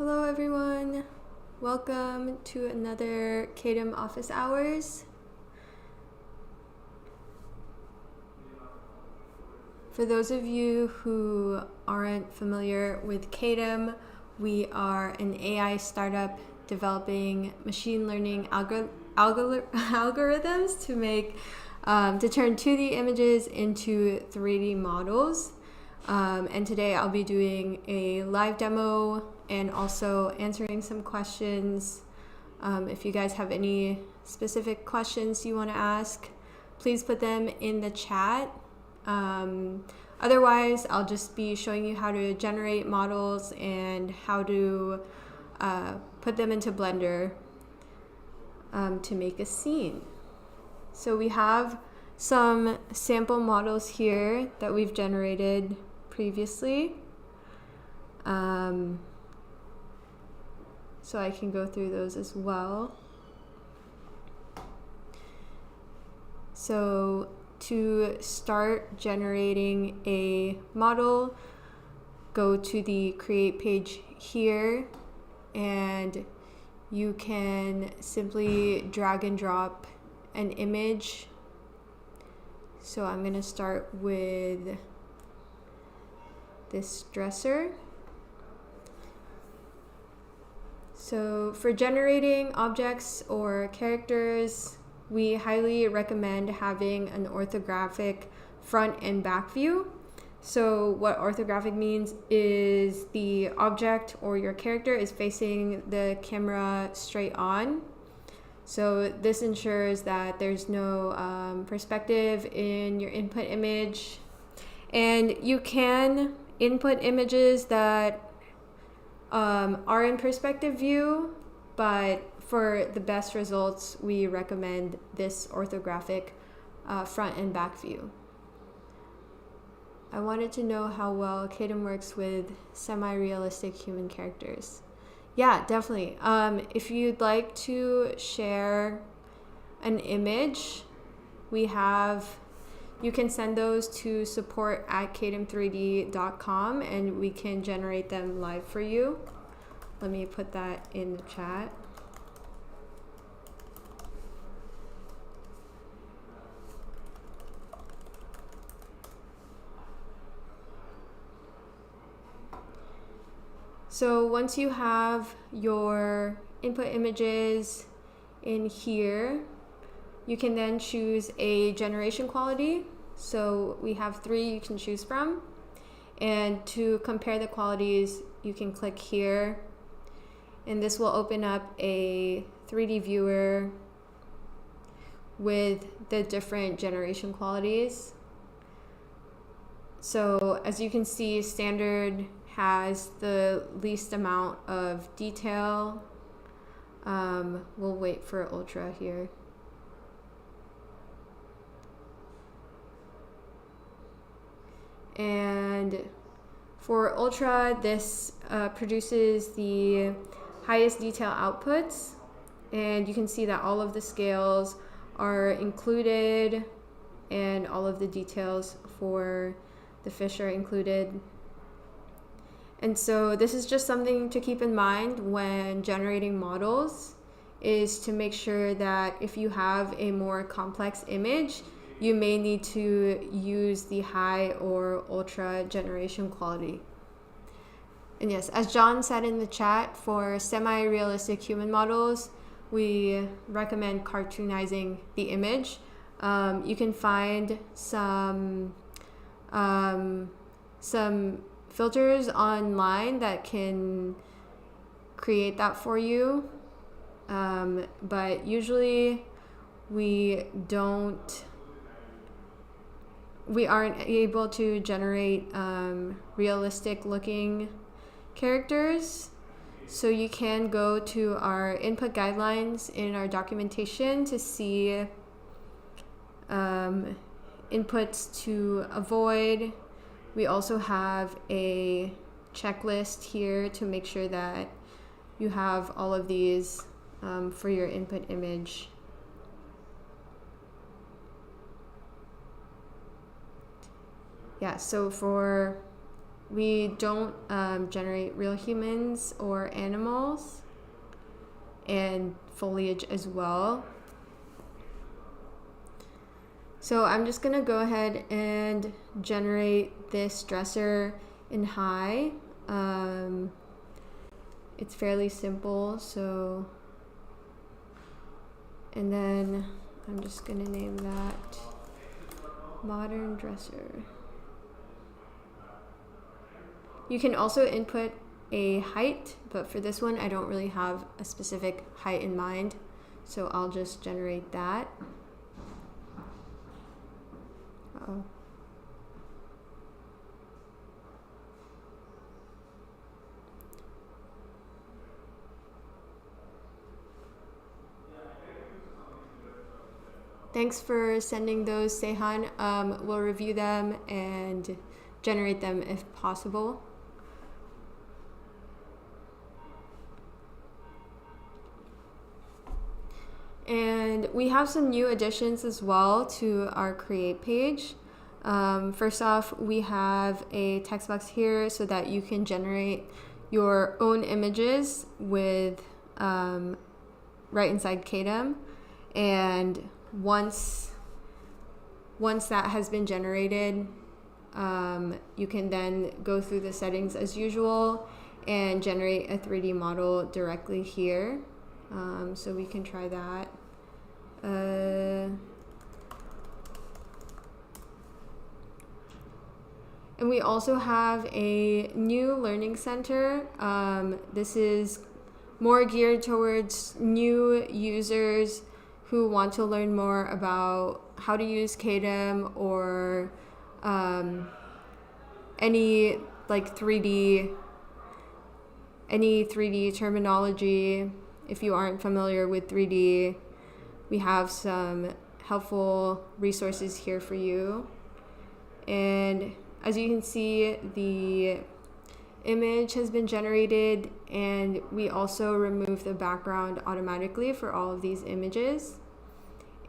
Hello everyone, welcome to another Kaedim Office Hours. For those of you who aren't familiar with Kaedim, we are an AI startup developing machine learning algorithms to turn 2D images into 3D models. And today I'll be doing a live demo and also answering some questions. If you guys have any specific questions you want to ask, please put them in the chat. Otherwise, I'll just be showing you how to generate models and how to put them into Blender to make a scene. So we have some sample models here that we've generated previously. So I can go through those as well. So to start generating a model, go to the create page here and you can simply drag and drop an image. So I'm going to start with this dresser. So for generating objects or characters, we highly recommend having an orthographic front and back view. So what orthographic means is the object or your character is facing the camera straight on. So this ensures that there's no perspective in your input image. And you can input images that are in perspective view, but for the best results, we recommend this orthographic front and back view. I wanted to know how well Kaedim works with semi-realistic human characters. Yeah, definitely. If you'd like to share an image, you can send those to support@kaedim3d.com and we can generate them live for you. Let me put that in the chat. So once you have your input images in here, you can then choose a generation quality. So we have 3 you can choose from. And to compare the qualities, you can click here. And this will open up a 3D viewer with the different generation qualities. So as you can see, standard has the least amount of detail. We'll wait for ultra here. And for ultra, this produces the highest detail outputs, and you can see that all of the scales are included and all of the details for the fish are included. And so this is just something to keep in mind when generating models, is to make sure that if you have a more complex image, you may need to use the high or ultra generation quality. And yes, as John said in the chat, for semi-realistic human models, we recommend cartoonizing the image. You can find some filters online that can create that for you. But usually we aren't able to generate realistic looking characters. So you can go to our input guidelines in our documentation to see inputs to avoid. We also have a checklist here to make sure that you have all of these for your input image. Yeah, so for we don't generate real humans or animals, and foliage as well. So I'm just gonna go ahead and generate this dresser in high. It's fairly simple, so, and then I'm just gonna name that modern dresser. You can also input a height, but for this one I don't really have a specific height in mind, so I'll just generate that. Uh-oh. Thanks for sending those, Sehan. We'll review them and generate them if possible. And we have some new additions as well to our create page. First off, we have a text box here so that you can generate your own images with right inside Kaedim. And once that has been generated, you can then go through the settings as usual and generate a 3D model directly here. So we can try that. And we also have a new learning center. This is more geared towards new users who want to learn more about how to use Kaedim or any 3D terminology. If you aren't familiar with 3D, we have some helpful resources here for you. And as you can see, the image has been generated, and we also remove the background automatically for all of these images.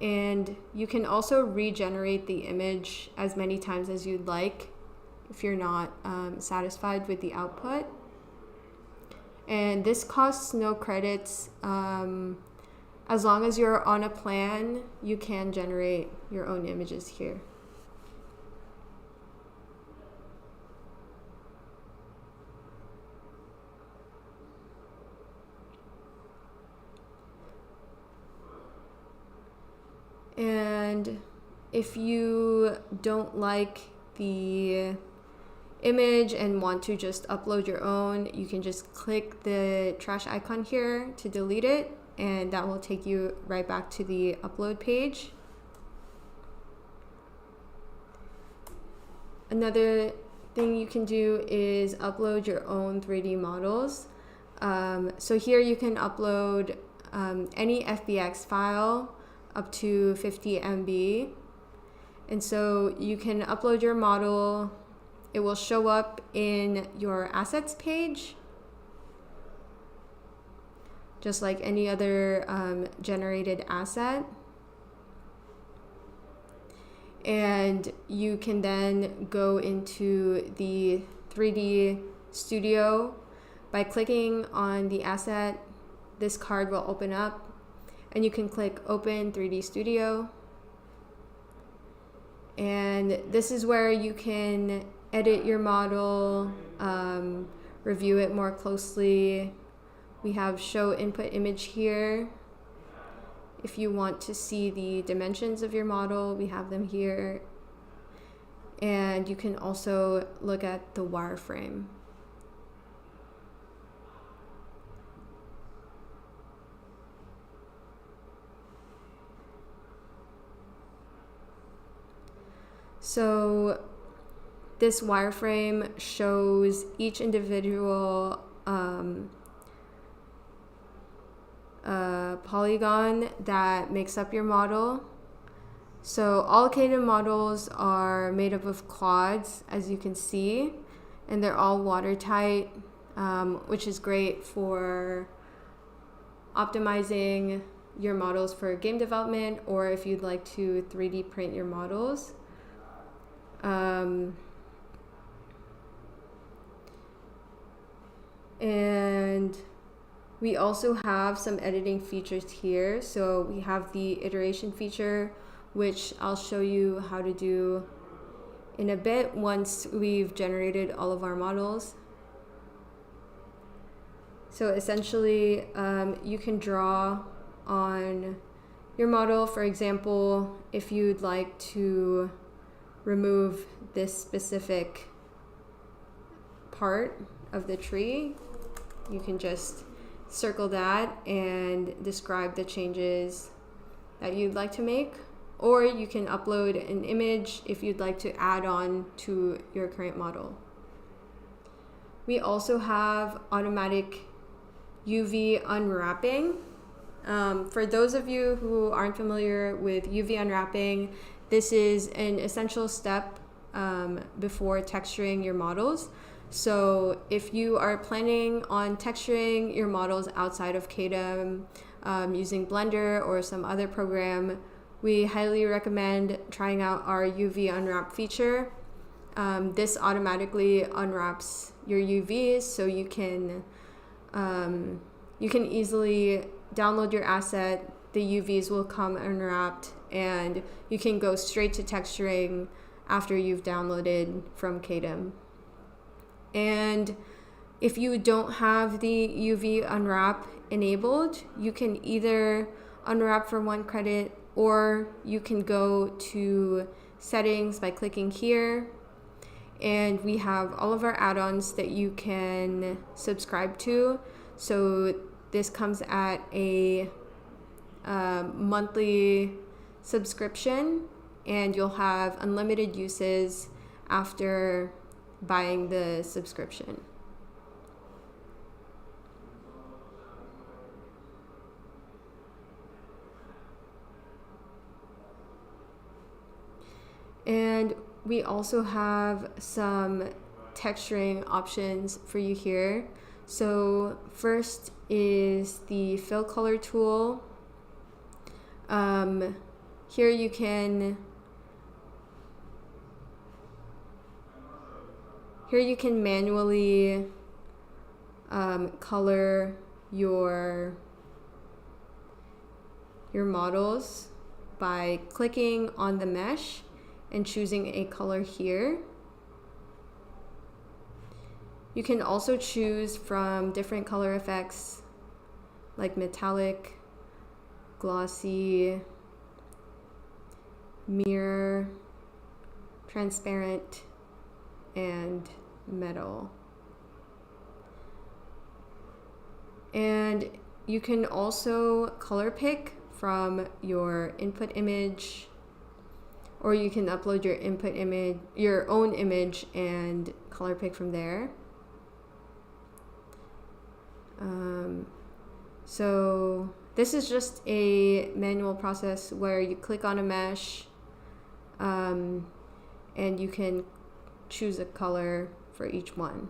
And you can also regenerate the image as many times as you'd like if you're not satisfied with the output. And this costs no credits. As long as you're on a plan, you can generate your own images here. And if you don't like the image and want to just upload your own, you can just click the trash icon here to delete it, and that will take you right back to the upload page. Another thing you can do is upload your own 3D models. So here you can upload any FBX file up to 50 MB. And so you can upload your model. It will show up in your assets page, just like any other generated asset. And you can then go into the 3D studio by clicking on the asset. This card will open up, and you can click Open 3D Studio. And this is where you can edit your model, review it more closely. We have Show Input Image here. If you want to see the dimensions of your model, we have them here. And you can also look at the wireframe. So this wireframe shows each individual polygon that makes up your model. So all Kaedim models are made up of quads, as you can see, and they're all watertight, which is great for optimizing your models for game development, or if you'd like to 3D print your models. And we also have some editing features here. So we have the iteration feature, which I'll show you how to do in a bit once we've generated all of our models. So essentially, you can draw on your model. For example, if you'd like to remove this specific part of the tree, you can just circle that and describe the changes that you'd like to make. Or you can upload an image if you'd like to add on to your current model. We also have automatic UV unwrapping. For those of you who aren't familiar with UV unwrapping, this is an essential step before texturing your models. So if you are planning on texturing your models outside of Kaedim using Blender or some other program, we highly recommend trying out our UV unwrap feature. This automatically unwraps your UVs, so you can easily download your asset. The UVs will come unwrapped, and you can go straight to texturing after you've downloaded from Kaedim. And if you don't have the UV unwrap enabled, you can either unwrap for 1 credit, or you can go to settings by clicking here, and we have all of our add-ons that you can subscribe to. So this comes at a monthly subscription, and you'll have unlimited uses after buying the subscription. And we also have some texturing options for you here. So first is the fill color tool. Here you can manually color your models by clicking on the mesh and choosing a color here. You can also choose from different color effects like metallic, glossy, mirror, transparent, and metal. And you can also color pick from your input image, or you can upload your input image, your own image, and color pick from there. So this is just a manual process where you click on a mesh, and you can choose a color for each one.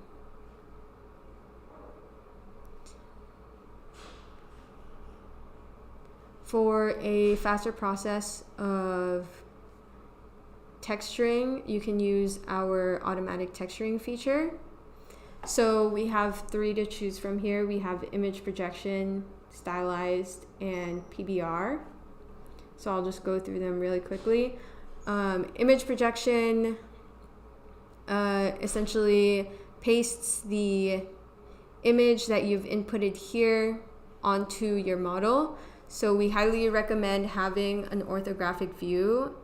For a faster process of texturing, you can use our automatic texturing feature. So we have 3 to choose from here. We have image projection, stylized, and PBR. So I'll just go through them really quickly. Image projection essentially pastes the image that you've inputted here onto your model. So we highly recommend having an orthographic view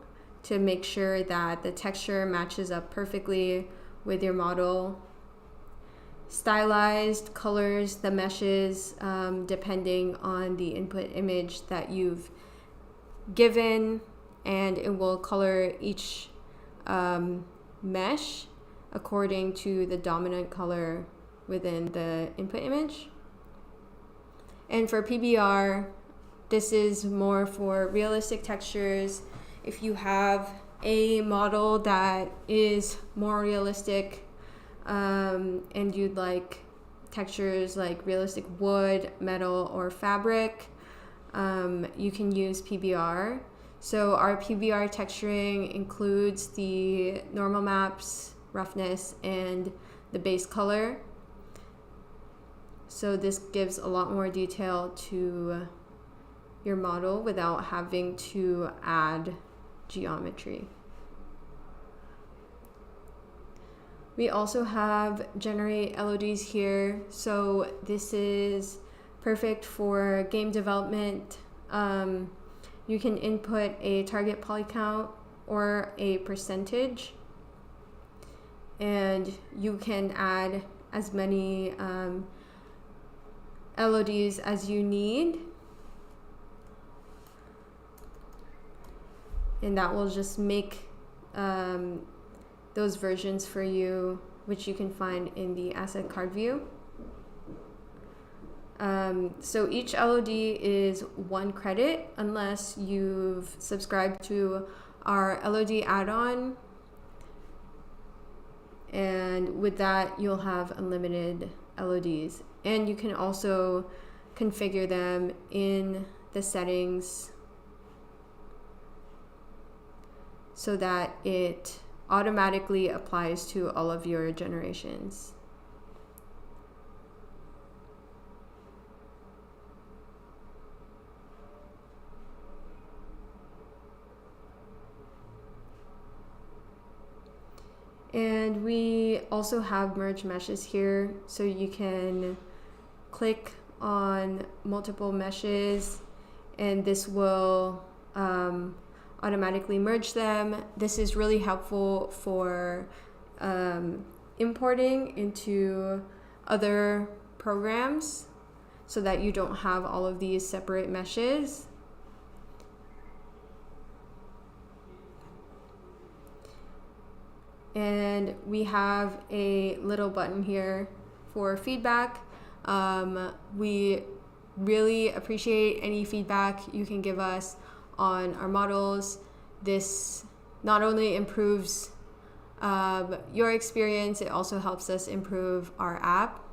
to make sure that the texture matches up perfectly with your model. Stylized colors the meshes depending on the input image that you've given, and it will color each mesh according to the dominant color within the input image. And for PBR, this is more for realistic textures. If you have a model that is more realistic, and you'd like textures like realistic wood, metal, or fabric, you can use PBR. So our PBR texturing includes the normal maps, roughness, and the base color. So this gives a lot more detail to your model without having to add geometry. We also have generate LODs here. So this is perfect for game development. You can input a target poly count or a percentage, and you can add as many LODs as you need, and that will just make those versions for you, which you can find in the asset card view. So each LOD is 1 credit unless you've subscribed to our LOD add-on, and with that you'll have unlimited LODs, and you can also configure them in the settings so that it automatically applies to all of your generations. And we also have merge meshes here, so you can click on multiple meshes and this will automatically merge them. This is really helpful for importing into other programs so that you don't have all of these separate meshes. And we have a little button here for feedback. We really appreciate any feedback you can give us on our models. This not only improves your experience, it also helps us improve our app.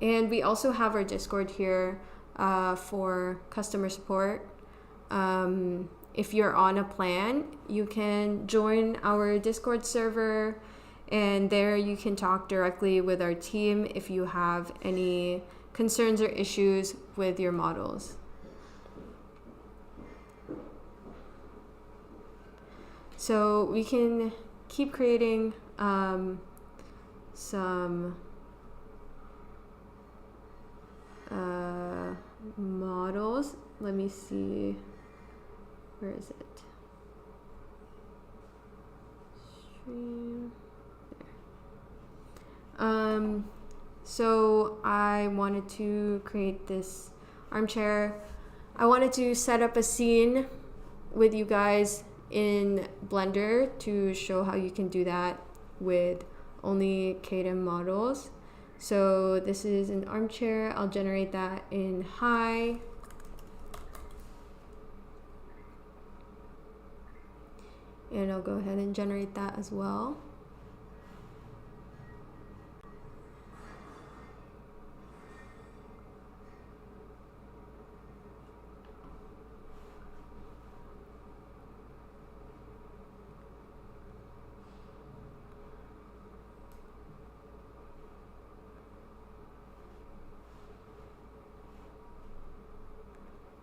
And we also have our Discord here for customer support. If you're on a plan, you can join our Discord server, and there you can talk directly with our team if you have any concerns or issues with your models. So we can keep creating some models. Let me see, where is it? Stream. There. So I wanted to create this armchair. I wanted to set up a scene with you guys in Blender to show how you can do that with only Kaedim models. So this is an armchair. I'll generate that in high. And I'll go ahead and generate that as well.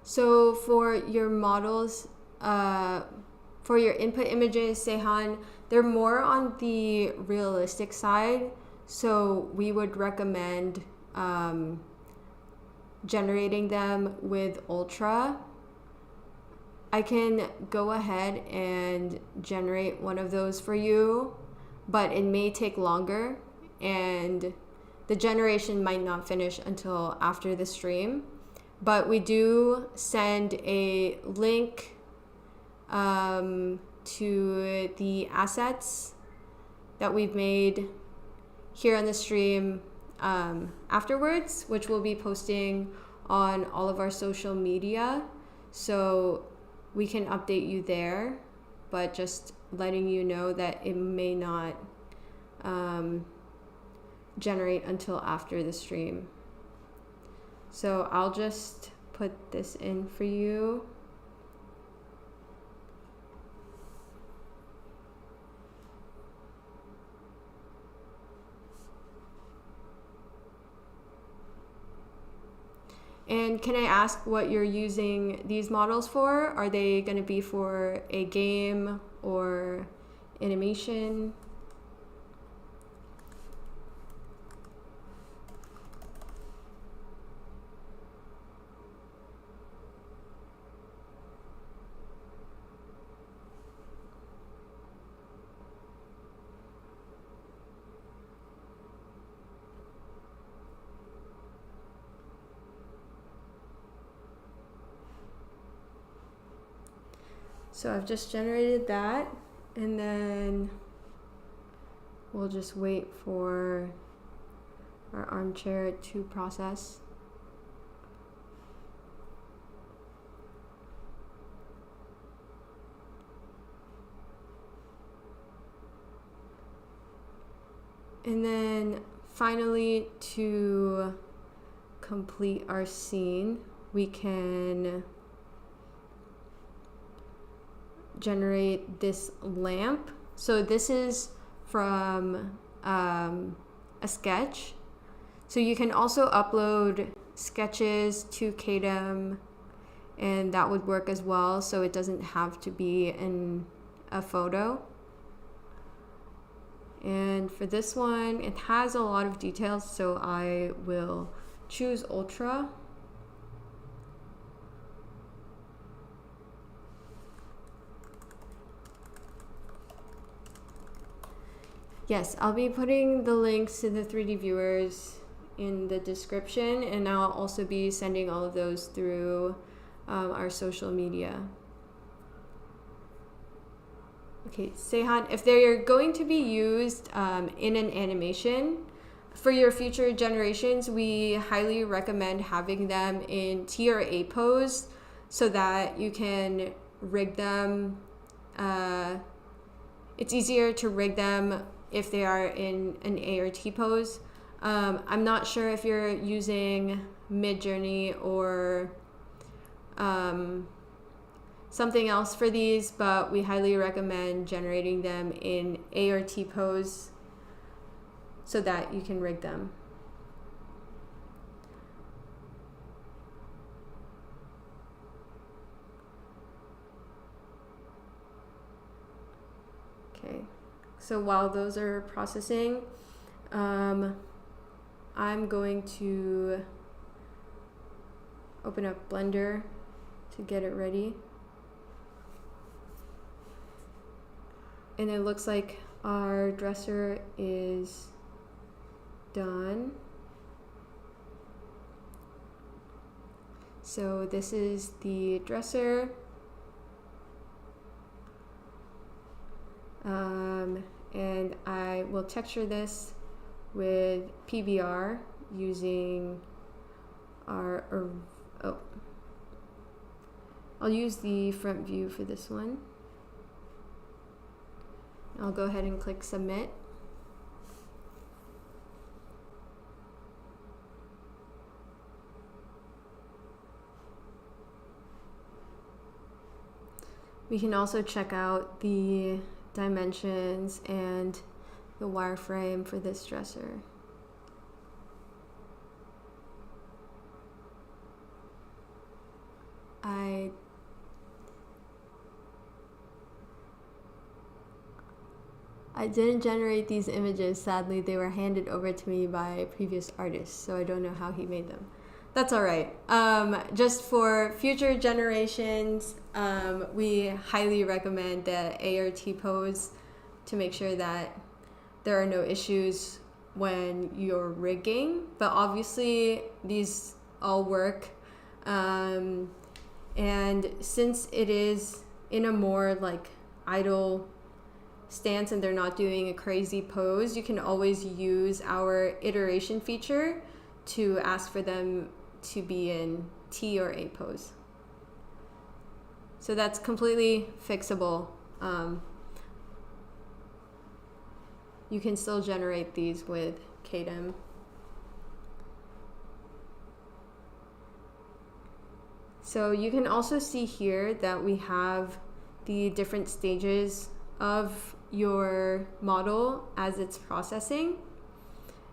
So for your models, for your input images, Sehan, they're more on the realistic side. So we would recommend generating them with Ultra. I can go ahead and generate one of those for you, but it may take longer and the generation might not finish until after the stream. But we do send a link to the assets that we've made here on the stream afterwards, which we'll be posting on all of our social media. So we can update you there, but just letting you know that it may not generate until after the stream. So I'll just put this in for you. And can I ask what you're using these models for? Are they going to be for a game or animation? So I've just generated that, and then we'll just wait for our armchair to process. And then finally, to complete our scene, we can generate this lamp. So this is from a sketch. So you can also upload sketches to Kaedim, and that would work as well. So it doesn't have to be in a photo. And for this one, it has a lot of details, so I will choose Ultra. Yes, I'll be putting the links to the 3D viewers in the description, and I'll also be sending all of those through our social media. Okay, Seihan, if they're going to be used in an animation, for your future generations, we highly recommend having them in T or A pose so that you can rig them. It's easier to rig them if they are in an A or T pose. I'm not sure if you're using Midjourney or something else for these, but we highly recommend generating them in A or T pose so that you can rig them. Okay. So while those are processing, I'm going to open up Blender to get it ready. And it looks like our dresser is done. So this is the dresser. And I will texture this with PBR using I'll use the front view for this one. I'll go ahead and click submit. We can also check out the dimensions and the wireframe for this dresser. I didn't generate these images. Sadly, they were handed over to me by previous artists, so I don't know how he made them. That's all right. Just for future generations, we highly recommend the A or T pose to make sure that there are no issues when you're rigging. But obviously, these all work. And since it is in a more like idle stance and they're not doing a crazy pose, you can always use our iteration feature to ask for them to be in T or A pose. So that's completely fixable. You can still generate these with Kaedim. So you can also see here that we have the different stages of your model as it's processing.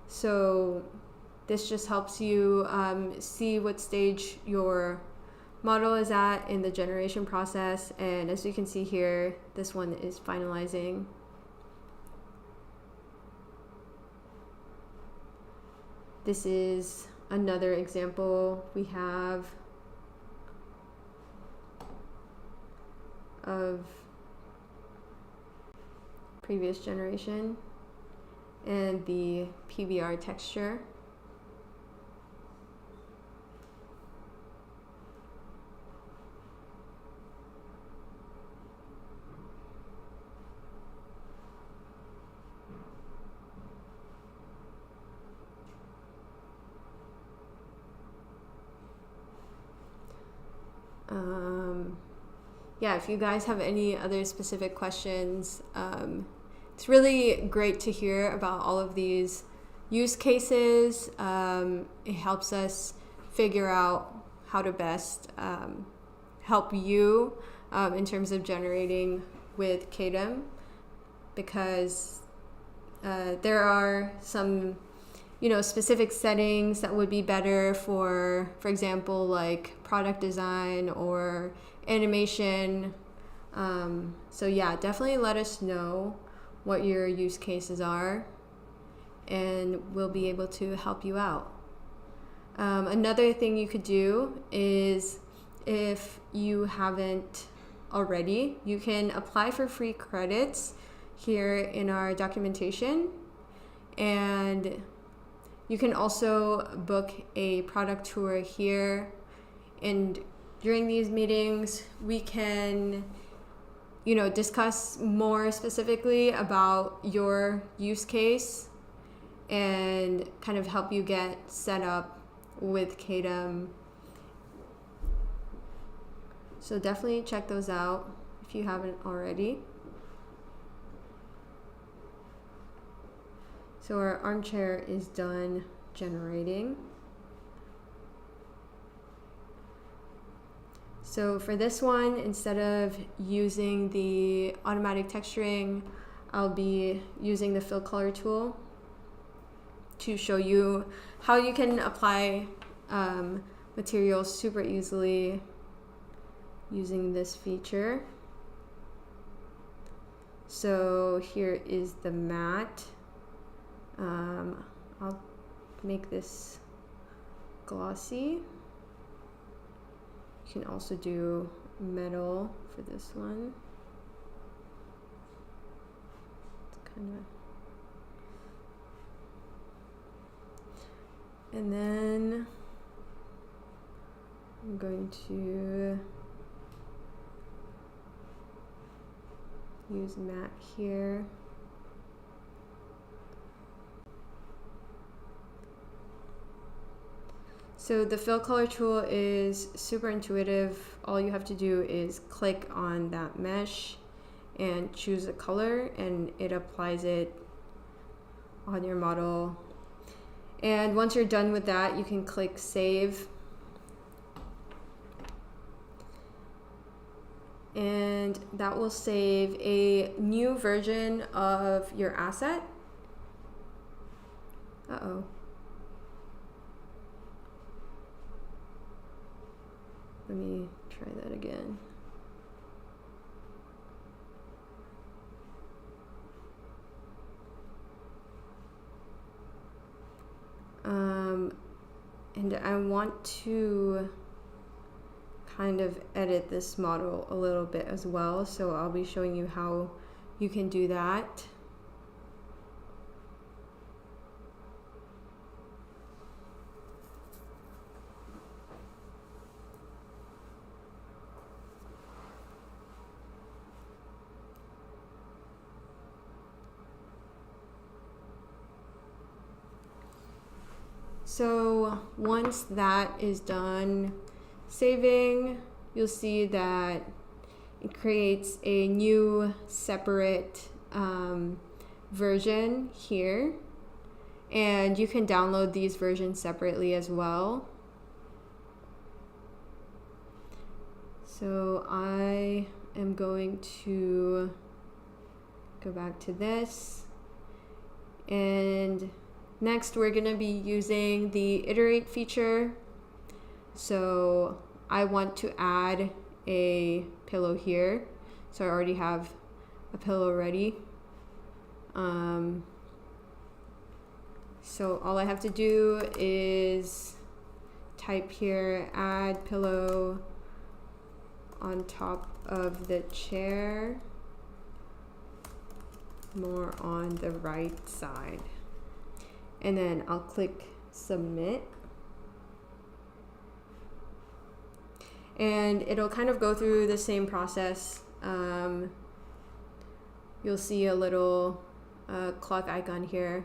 So this just helps you see what stage your model is at in the generation process. And as you can see here, this one is finalizing. This is another example we have of previous generation and the PBR texture. Yeah, if you guys have any other specific questions, it's really great to hear about all of these use cases. It helps us figure out how to best help you in terms of generating with Kaedim, because there are some specific settings that would be better for example, like product design or animation. So yeah, definitely let us know what your use cases are, and we'll be able to help you out. Another thing you could do is, if you haven't already, you can apply for free credits here in our documentation, and you can also book a product tour here. And during these meetings, we can discuss more specifically about your use case and kind of help you get set up with Kaedim. So definitely check those out if you haven't already. So our armchair is done generating. So for this one, instead of using the automatic texturing, I'll be using the fill color tool to show you how you can apply materials super easily using this feature. So here is the mat. I'll make this glossy. You can also do metal for this one. It's and then I'm going to use matte here. So the fill color tool is super intuitive. All you have to do is click on that mesh and choose a color, and it applies it on your model. And once you're done with that, you can click save. And that will save a new version of your asset. Uh-oh. Let me try that again. And I want to kind of edit this model a little bit as well, so I'll be showing you how you can do that. So once that is done saving, you'll see that it creates a new separate version here, and you can download these versions separately as well. So I am going to go back to this, and next we're going to be using the iterate feature. So I want to add a pillow here, so I already have a pillow ready. So all I have to do is type here, add pillow on top of the chair, more on the right side, and then I'll click submit, and it'll kind of go through the same process. You'll see a little clock icon here.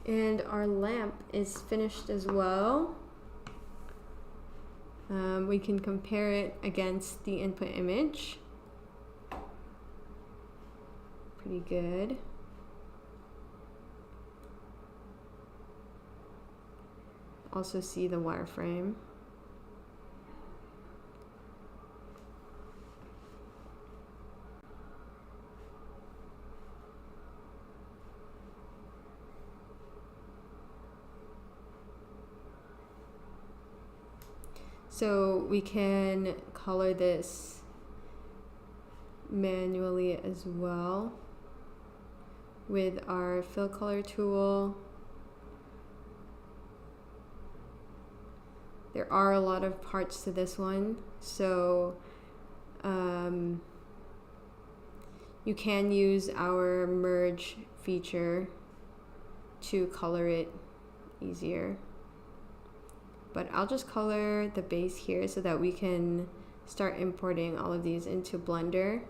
And our lamp is finished as well. We can compare it against the input image. Pretty good. Also see the wireframe. So we can color this manually as well with our fill color tool. There are a lot of parts to this one, so you can use our merge feature to color it easier. But I'll just color the base here so that we can start importing all of these into Blender.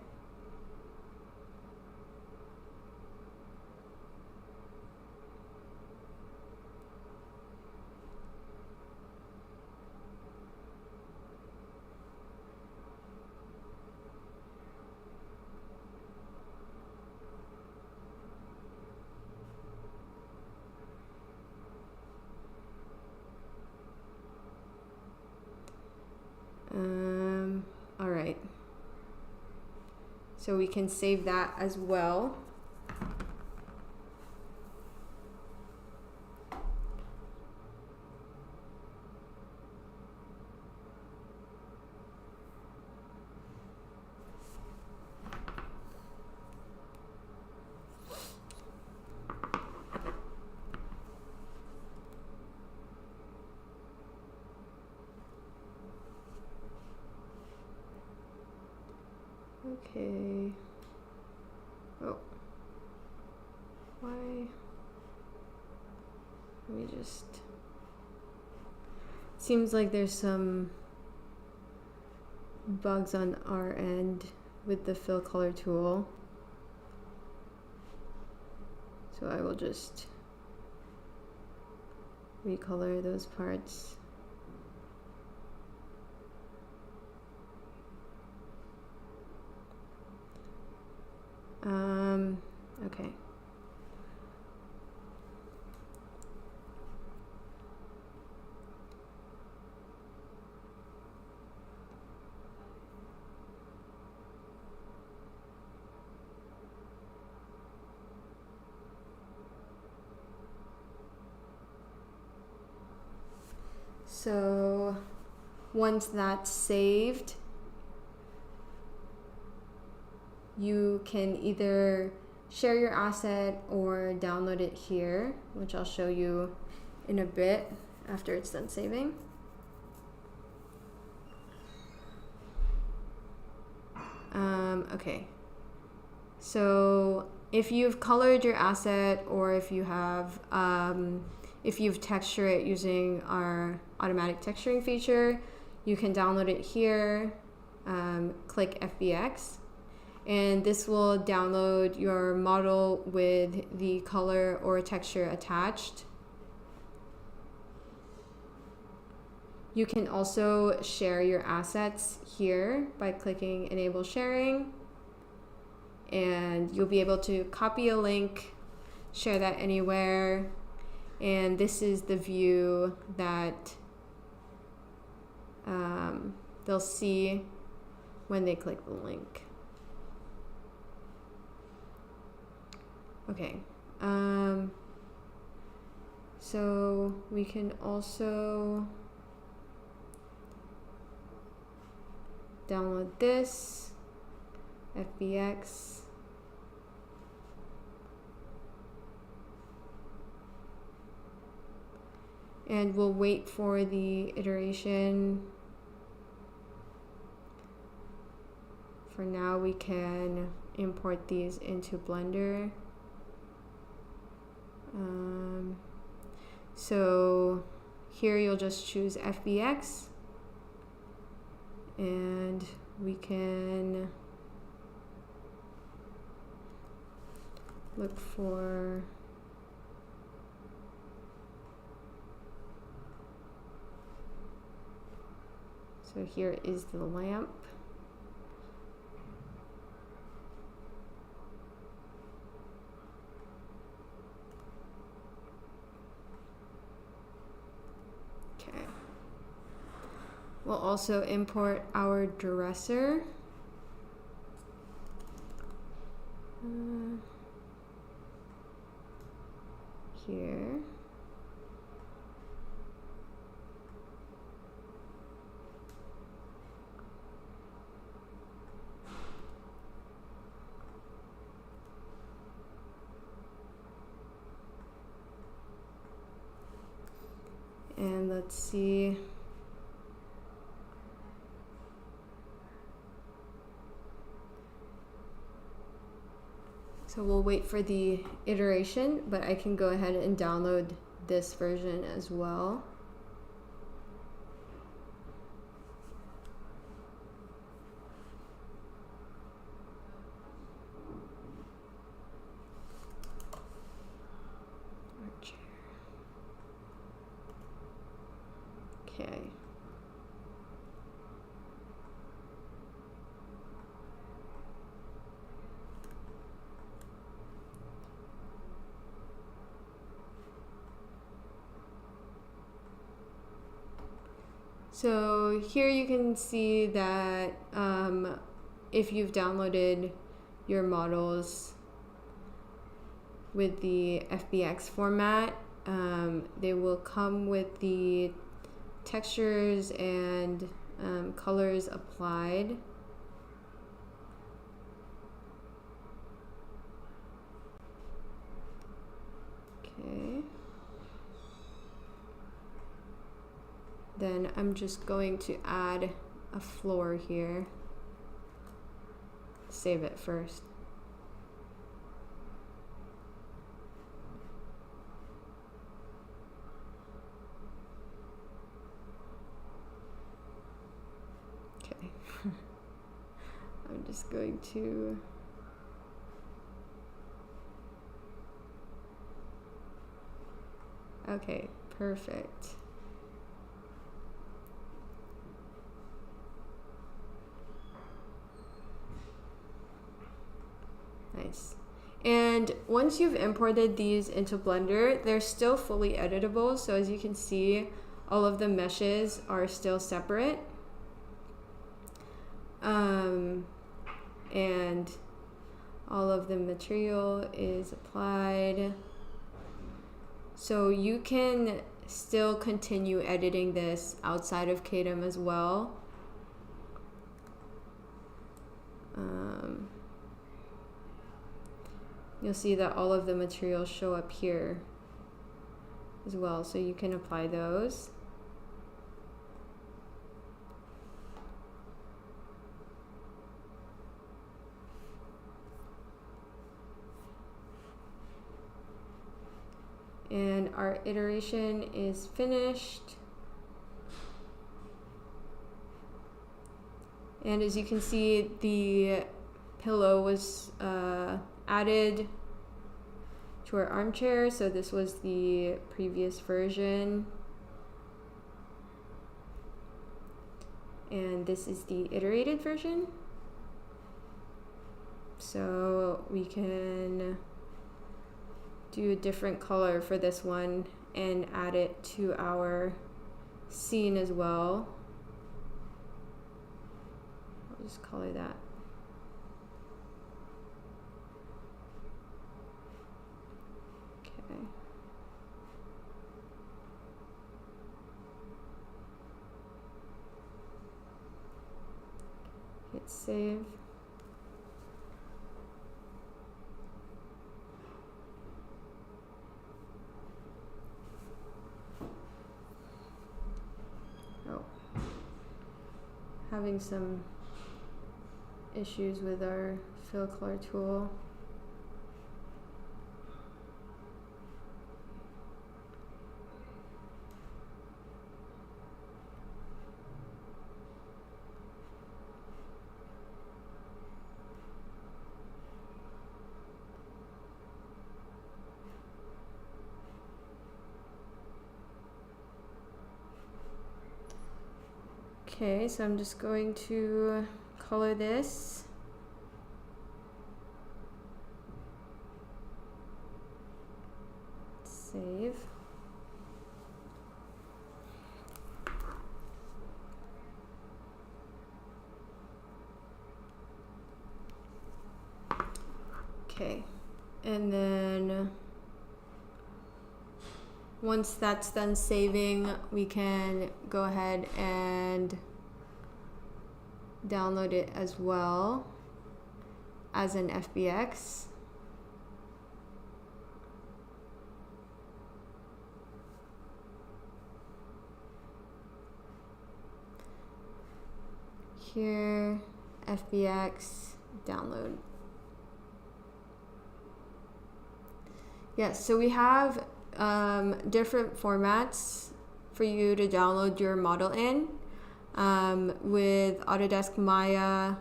All right, so we can save that as well. Okay. Oh. Why? Let me just... Seems like there's some bugs on our end with the fill color tool. So I will just recolor those parts. Okay. So once that's saved, you can either share your asset or download it here, which I'll show you in a bit after it's done saving. Okay, so if you've colored your asset, or if you have if you've textured it using our automatic texturing feature, you can download it here. Click FBX, and this will download your model with the color or texture attached. You can also share your assets here by clicking Enable Sharing, and you'll be able to copy a link, share that anywhere, And this is the view that they'll see when they click the link. Okay, so we can also download this FBX. And we'll wait for the iteration. For now, we can import these into Blender. So here you'll just choose FBX, and we can look for so here is the lamp. Okay. We'll also import our dresser. Here. And let's see. So we'll wait for the iteration, but I can go ahead and download this version as well. Okay. So here you can see that if you've downloaded your models with the FBX format, they will come with the textures and colors applied. Okay. Then I'm just going to add a floor here. Save it first. Okay. I'm just going to okay, perfect. Nice. And once you've imported these into Blender, they're still fully editable. So as you can see, all of the meshes are still separate. And all of the material is applied. So you can still continue editing this outside of Kaedim as well. You'll see that all of the materials show up here as well, so you can apply those. And our iteration is finished. And as you can see, the pillow was added to our armchair, so this was the previous version. And this is the iterated version. So we can do a different color for this one and add it to our scene as well. I'll just color that. Okay. Hit save. Oh, having some issues with our fill color tool. Okay, so I'm just going to color this. Save. Okay, and then once that's done saving, we can go ahead and download it as well as an FBX. Here, FBX, download. Yes, so we have different formats for you to download your model in. With Autodesk Maya,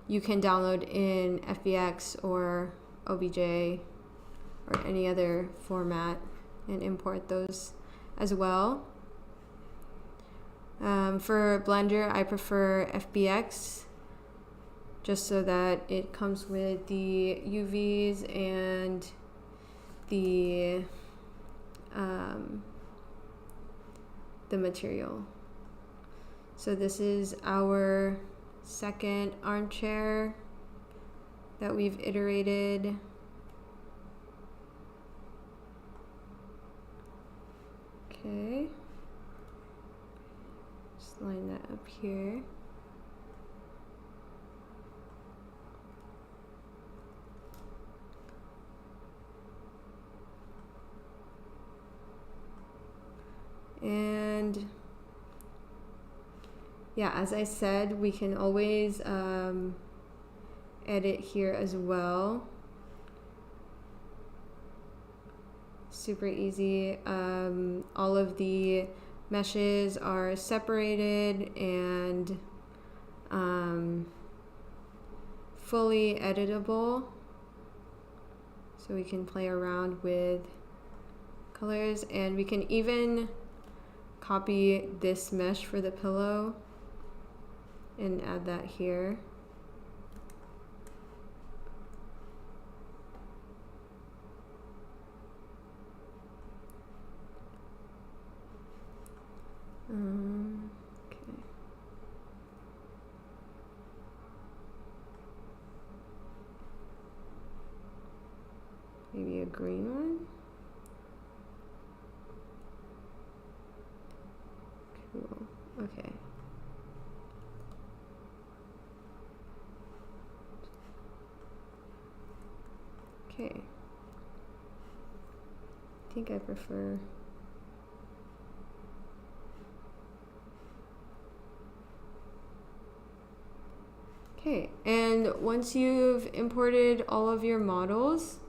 you can download in FBX or OBJ or any other format and import those as well. For Blender, I prefer FBX just so that it comes with the UVs and the material. So this is our second armchair that we've iterated. Okay, just line that up here. And yeah, as I said, we can always edit here as well. Super easy. All of the meshes are separated and fully editable. So we can play around with colors, and we can even copy this mesh for the pillow and add that here. Okay. Maybe a green one. Cool. Okay. Okay. I think I prefer okay, and once you've imported all of your models,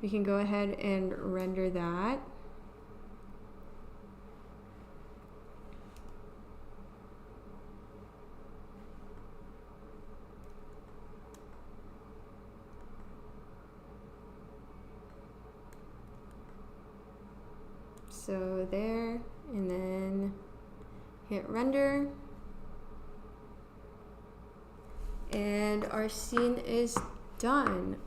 we can go ahead and render that. So there, and then hit render. And our scene is done.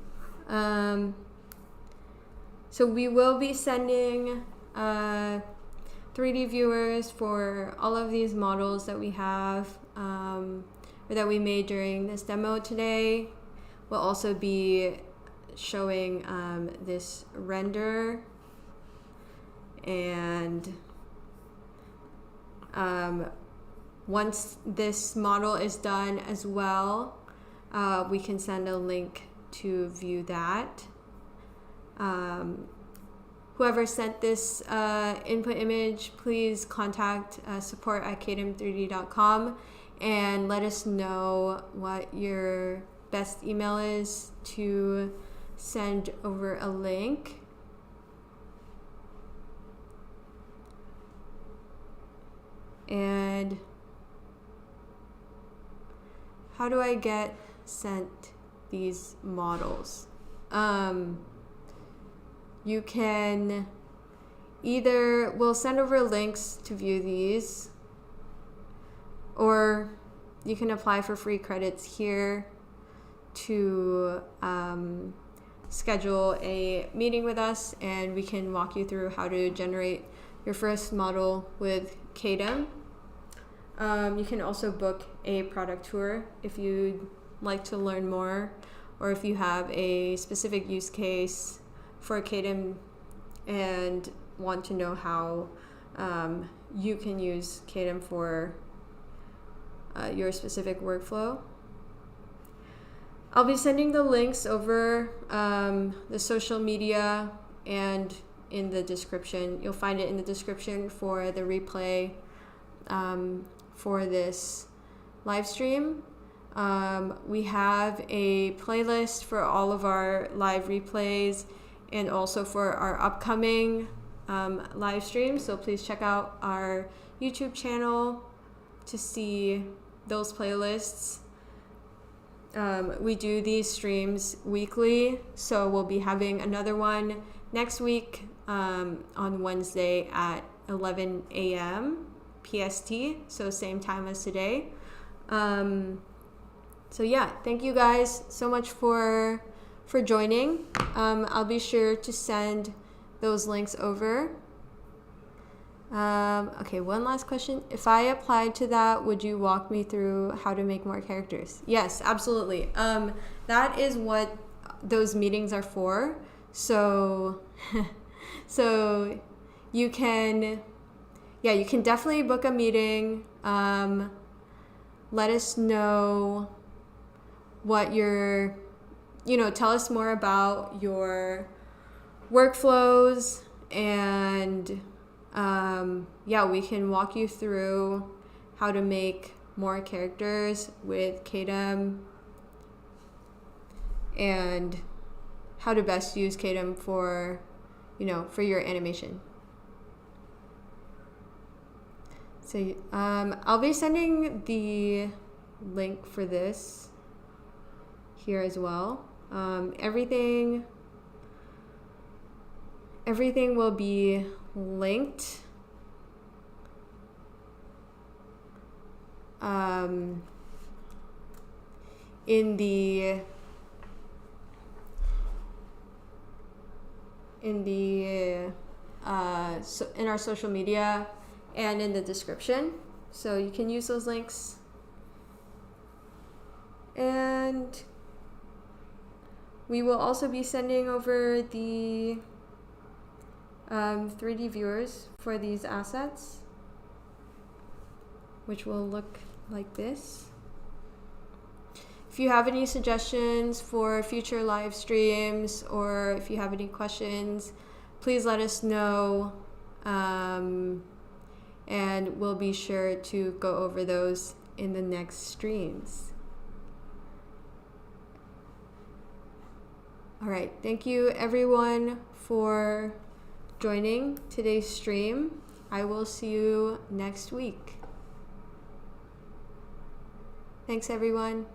So we will be sending 3D viewers for all of these models that we have, or that we made during this demo today. We'll also be showing this render, and once this model is done as well, we can send a link to view that. Whoever sent this input image, please contact support@kaedim3d.com and let us know what your best email is to send over a link. And how do I get sent these models? You can we'll send over links to view these, or you can apply for free credits here to schedule a meeting with us, and we can walk you through how to generate your first model with Kaedim. You can also book a product tour if you'd like to learn more, or if you have a specific use case for Kaedim and want to know how you can use Kaedim for your specific workflow. I'll be sending the links over the social media and in the description. You'll find it in the description for the replay for this live stream. We have a playlist for all of our live replays and also for our upcoming live streams. So please check out our YouTube channel to see those playlists. We do these streams weekly, so we'll be having another one next week on Wednesday at 11 a.m. PST, so same time as today. So yeah, thank you guys so much for joining. I'll be sure to send those links over. Okay, one last question. If I applied to that, would you walk me through how to make more characters? Yes, absolutely. That is what those meetings are for. So, so you can definitely book a meeting. Let us know what tell us more about your workflows, and we can walk you through how to make more characters with Kaedim and how to best use Kaedim for your animation. So I'll be sending the link for this here as well. Everything will be linked in our social media and in the description, so you can use those links. And we will also be sending over the 3D viewers for these assets, which will look like this. If you have any suggestions for future live streams, or if you have any questions, please let us know, and we'll be sure to go over those in the next streams. All right, thank you everyone for joining today's stream. I will see you next week. Thanks everyone.